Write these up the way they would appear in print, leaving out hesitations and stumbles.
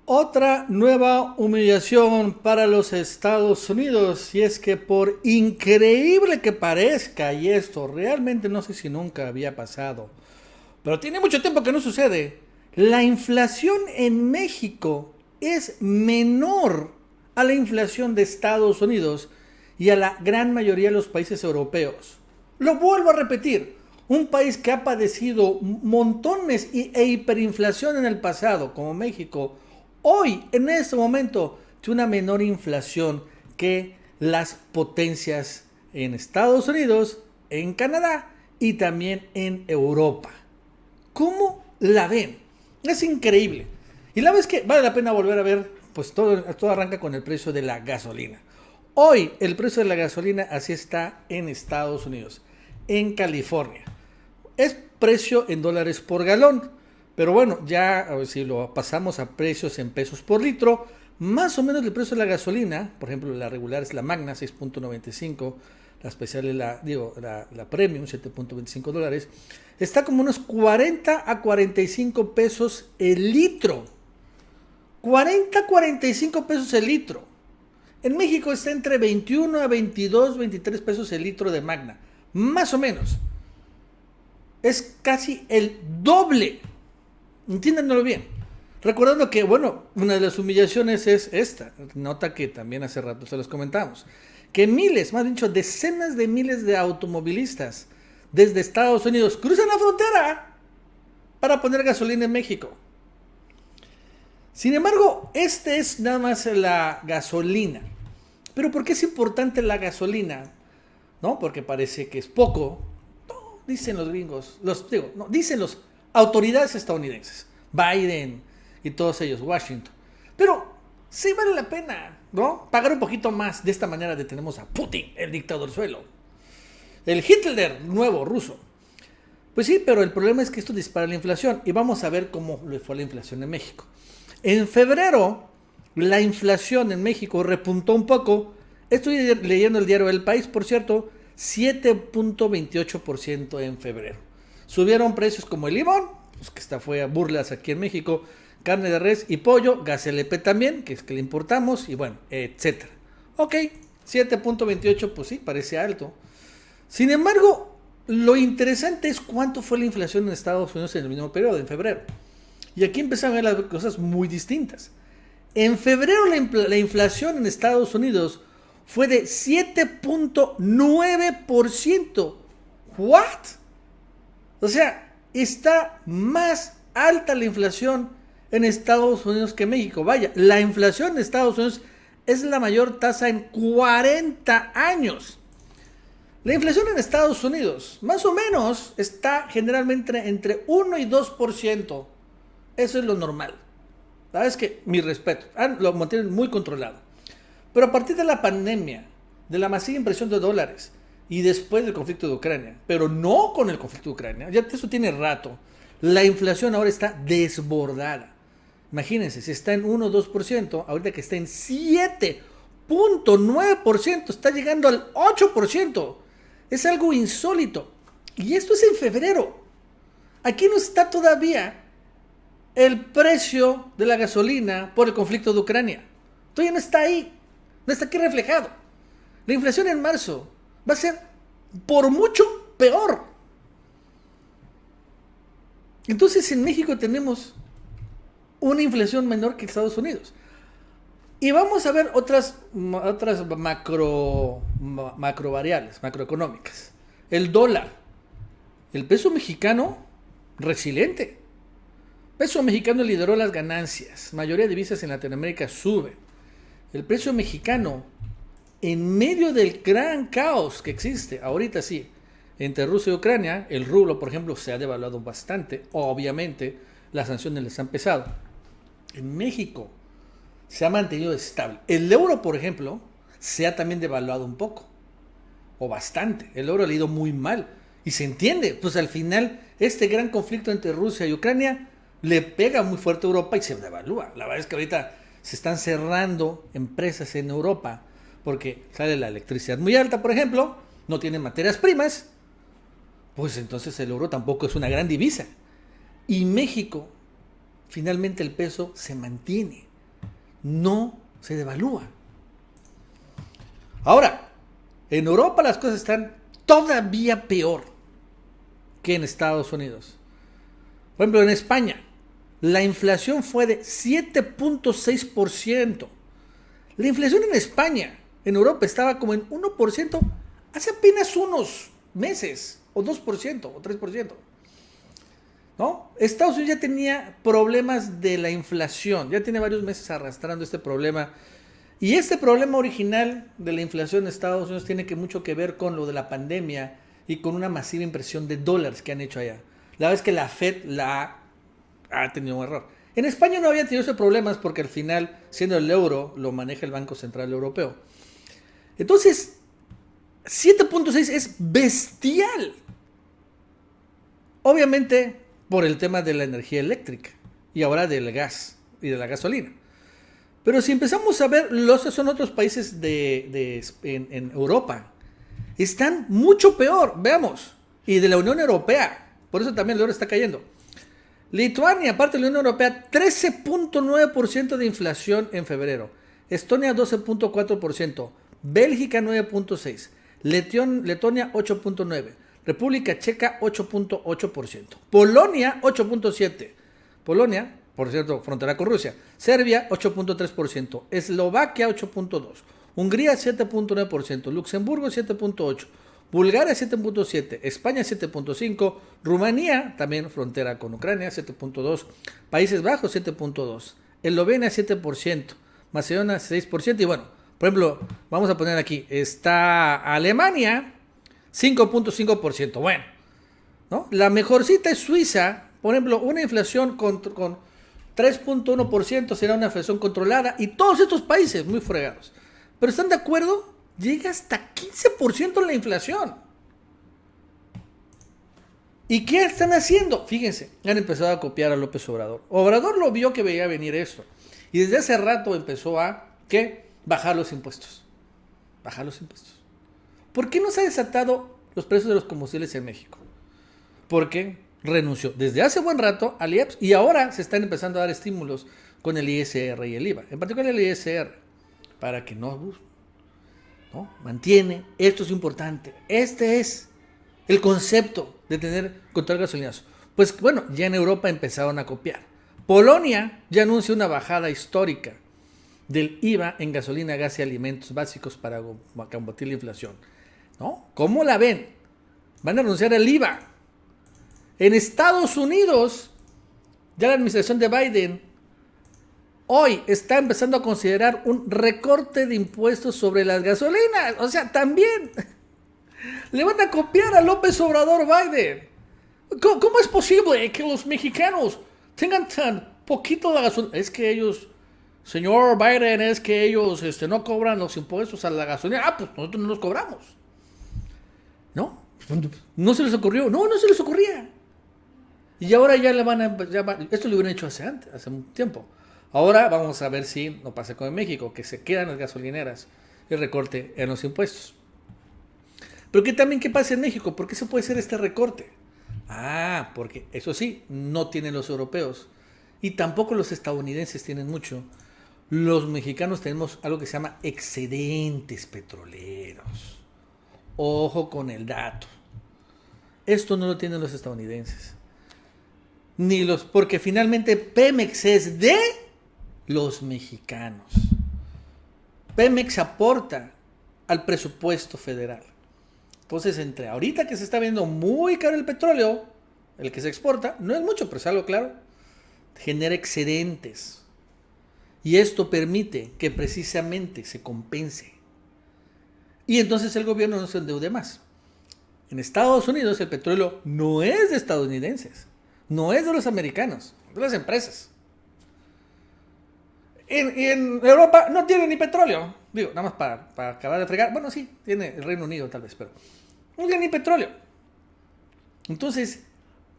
Otra nueva humillación para los Estados Unidos, y es que por increíble que parezca, y esto realmente no sé si nunca había pasado, pero tiene mucho tiempo que no sucede, la inflación en México es menor a la inflación de Estados Unidos y a la gran mayoría de los países europeos. Lo vuelvo a repetir, un país que ha padecido montones e hiperinflación en el pasado, como México, hoy, en este momento, tiene una menor inflación que las potencias en Estados Unidos, en Canadá y también en Europa. ¿Cómo la ven? Es increíble. Y la verdad es que vale la pena volver a ver, pues todo arranca con el precio de la gasolina. Hoy el precio de la gasolina así está en Estados Unidos, en California. Es precio en dólares por galón. Pero bueno, ya a ver si lo pasamos a precios en pesos por litro, más o menos el precio de la gasolina, por ejemplo, la regular es la Magna, 6.95, la especial es la Premium, $7.25, está como unos 40 a 45 pesos el litro. 40 a 45 pesos el litro. En México está entre 21 a 22, 23 pesos el litro de Magna, más o menos. Es casi el doble. Entiéndanlo bien. Recordando que, bueno, una de las humillaciones es esta. Nota que también hace rato se los comentamos. Que miles, más dicho, decenas de miles de automovilistas desde Estados Unidos cruzan la frontera para poner gasolina en México. Sin embargo, este es nada más la gasolina. Pero ¿por qué es importante la gasolina? ¿No? Porque parece que es poco. No, dicen los gringos, dicen los autoridades estadounidenses, Biden y todos ellos, Washington. Pero sí vale la pena, ¿no? Pagar un poquito más. De esta manera detenemos a Putin, el dictador suelo. El Hitler nuevo ruso. Pues sí, pero el problema es que esto dispara la inflación. Y vamos a ver cómo le fue la inflación en México. En febrero, la inflación en México repuntó un poco. Estoy leyendo el diario El País, por cierto, 7.28% en febrero. Subieron precios como el limón, pues que esta fue a burlas aquí en México, carne de res y pollo, gas LP también, que es que le importamos, y bueno, etcétera. Ok, 7.28, pues sí, parece alto. Sin embargo, lo interesante es cuánto fue la inflación en Estados Unidos en el mismo periodo, en febrero. Y aquí empezaron a ver las cosas muy distintas. En febrero la inflación en Estados Unidos fue de 7.9%. ¿What? O sea, está más alta la inflación en Estados Unidos que México. Vaya, la inflación en Estados Unidos es la mayor tasa en 40 años. La inflación en Estados Unidos, más o menos, está generalmente entre 1 y 2%. Eso es lo normal. La verdad es que, mi respeto, lo mantienen muy controlado. Pero a partir de la pandemia, de la masiva impresión de dólares, y después del conflicto de Ucrania, pero no con el conflicto de Ucrania, ya eso tiene rato, la inflación ahora está desbordada. Imagínense, si está en 1 o 2%, ahorita que está en 7.9%, está llegando al 8%. Es algo insólito. Y esto es en febrero. Aquí no está todavía el precio de la gasolina por el conflicto de Ucrania. Todavía no está ahí. No está aquí reflejado. La inflación en marzo va a ser por mucho peor. Entonces en México tenemos una inflación menor que Estados Unidos. Y vamos a ver otras macro variables, macroeconómicas. El dólar, el peso mexicano, resiliente. Peso mexicano lideró las ganancias. Mayoría de divisas en Latinoamérica suben. El peso mexicano, en medio del gran caos que existe, ahorita sí, entre Rusia y Ucrania, el rublo, por ejemplo, se ha devaluado bastante. Obviamente, las sanciones les han pesado. En México se ha mantenido estable. El euro, por ejemplo, se ha también devaluado un poco, o bastante. El euro ha ido muy mal. Y se entiende, pues al final, este gran conflicto entre Rusia y Ucrania le pega muy fuerte a Europa y se devalúa. La verdad es que ahorita se están cerrando empresas en Europa porque sale la electricidad muy alta, por ejemplo, no tienen materias primas, pues entonces el euro tampoco es una gran divisa. Y México, finalmente el peso se mantiene. no se devalúa. Ahora, en Europa las cosas están todavía peor que en Estados Unidos. Por ejemplo, en España, la inflación fue de 7.6%. La inflación en España, en Europa, estaba como en 1% hace apenas unos meses, o 2%, o 3%. ¿No? Estados Unidos ya tenía problemas de la inflación, ya tiene varios meses arrastrando este problema. Y este problema original de la inflación en Estados Unidos tiene mucho que ver con lo de la pandemia y con una masiva impresión de dólares que han hecho allá. La verdad es que la Fed ha tenido un error. En España no había tenido esos problemas porque al final, siendo el euro, lo maneja el Banco Central Europeo. Entonces, 7.6 es bestial. Obviamente por el tema de la energía eléctrica y ahora del gas y de la gasolina. Pero si empezamos a ver, son otros países en Europa, están mucho peor, veamos, y de la Unión Europea, por eso también el euro está cayendo. Lituania, aparte de la Unión Europea, 13.9% de inflación en febrero. Estonia 12.4%, Bélgica 9.6%, Letonia 8.9%, República Checa 8.8%, Polonia 8.7%, Polonia, por cierto, frontera con Rusia, Serbia 8.3%, Eslovaquia 8.2%, Hungría 7.9%, Luxemburgo 7.8%, Bulgaria 7.7%, España 7.5%, Rumanía, también frontera con Ucrania, 7.2%, Países Bajos 7.2%, Eslovenia 7%, Macedonia 6%, y bueno, por ejemplo, vamos a poner aquí, está Alemania 5.5%, bueno, ¿no? La mejorcita es Suiza, por ejemplo, una inflación con 3.1% será una inflación controlada, y todos estos países muy fregados. Pero ¿están de acuerdo? Llega hasta 15% en la inflación. ¿Y qué están haciendo? Fíjense, han empezado a copiar a López Obrador. Obrador lo vio que veía venir esto. Y desde hace rato empezó a, ¿qué? Bajar los impuestos. Bajar los impuestos. ¿Por qué no se ha desatado los precios de los combustibles en México? Porque renunció desde hace buen rato al IEPS y ahora se están empezando a dar estímulos con el ISR y el IVA. En particular el ISR, para que no mantiene, esto es importante, este es el concepto de tener control de gasolinas. Pues bueno, ya en Europa empezaron a copiar. Polonia ya anuncia una bajada histórica del IVA en gasolina, gas y alimentos básicos para combatir la inflación, ¿no? ¿Cómo la ven? Van a anunciar el IVA. En Estados Unidos, ya la administración de Biden hoy está empezando a considerar un recorte de impuestos sobre las gasolinas. O sea, también le van a copiar a López Obrador Biden. ¿Cómo es posible que los mexicanos tengan tan poquito de gasolina? Es que ellos, señor Biden, es que ellos no cobran los impuestos a la gasolina. Ah, pues nosotros no los cobramos. ¿No? No se les ocurrió. No se les ocurría. Y ahora ya le van a... esto lo hubieran hecho hace un tiempo. Ahora vamos a ver si no pasa como en México, que se quedan las gasolineras el recorte en los impuestos. Pero ¿qué pasa en México? ¿Por qué se puede hacer este recorte? Ah, porque eso sí, no tienen los europeos y tampoco los estadounidenses tienen mucho. Los mexicanos tenemos algo que se llama excedentes petroleros. Ojo con el dato. Esto no lo tienen los estadounidenses. Porque finalmente Pemex es de los mexicanos. Pemex aporta al presupuesto federal. Entonces, entre ahorita que se está viendo muy caro el petróleo, el que se exporta, no es mucho, pero es algo claro, genera excedentes. Y esto permite que precisamente se compense. Y entonces el gobierno no se endeude más. En Estados Unidos el petróleo no es de estadounidenses, no es de los americanos, es de las empresas. En Europa no tiene ni petróleo. Digo, nada más para acabar de fregar. Bueno, sí, tiene el Reino Unido tal vez, pero no tiene ni petróleo. Entonces,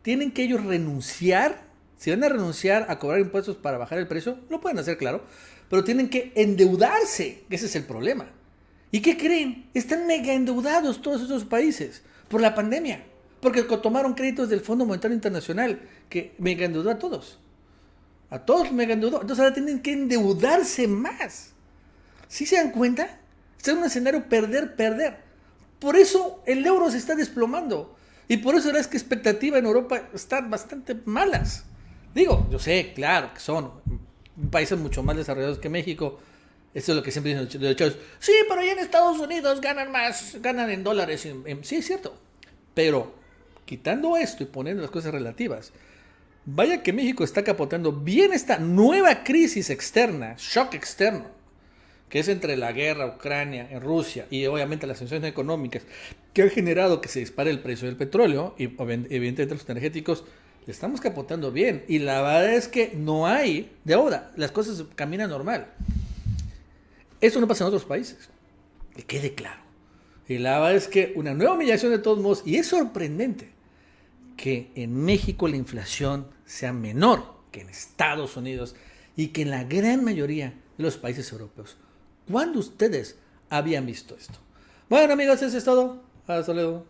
tienen que ellos renunciar. Si van a renunciar a cobrar impuestos para bajar el precio, lo pueden hacer, claro. Pero tienen que endeudarse, que ese es el problema. ¿Y qué creen? Están mega endeudados todos esos países por la pandemia. Porque tomaron créditos del Fondo Monetario Internacional, que mega endeudó a todos. A todos mega endeudó. Entonces ahora tienen que endeudarse más. ¿Sí se dan cuenta? Está en un escenario perder, perder. Por eso el euro se está desplomando. Y por eso las expectativas en Europa están bastante malas. Digo, yo sé, claro, que son países mucho más desarrollados que México. Eso es lo que siempre dicen los chavos. Sí, pero allá en Estados Unidos ganan más, ganan en dólares. Sí, es cierto. Pero quitando esto y poniendo las cosas relativas, vaya que México está capotando bien esta nueva crisis externa, shock externo, que es entre la guerra, Ucrania, en Rusia y obviamente las sanciones económicas que han generado que se dispare el precio del petróleo y evidentemente los energéticos. Le estamos capotando bien y la verdad es que no hay deuda, las cosas caminan normal. Eso no pasa en otros países, que quede claro. Y la verdad es que una nueva humillación de todos modos, y es sorprendente que en México la inflación sea menor que en Estados Unidos y que en la gran mayoría de los países europeos. ¿Cuándo ustedes habían visto esto? Bueno amigos, eso es todo. Hasta luego.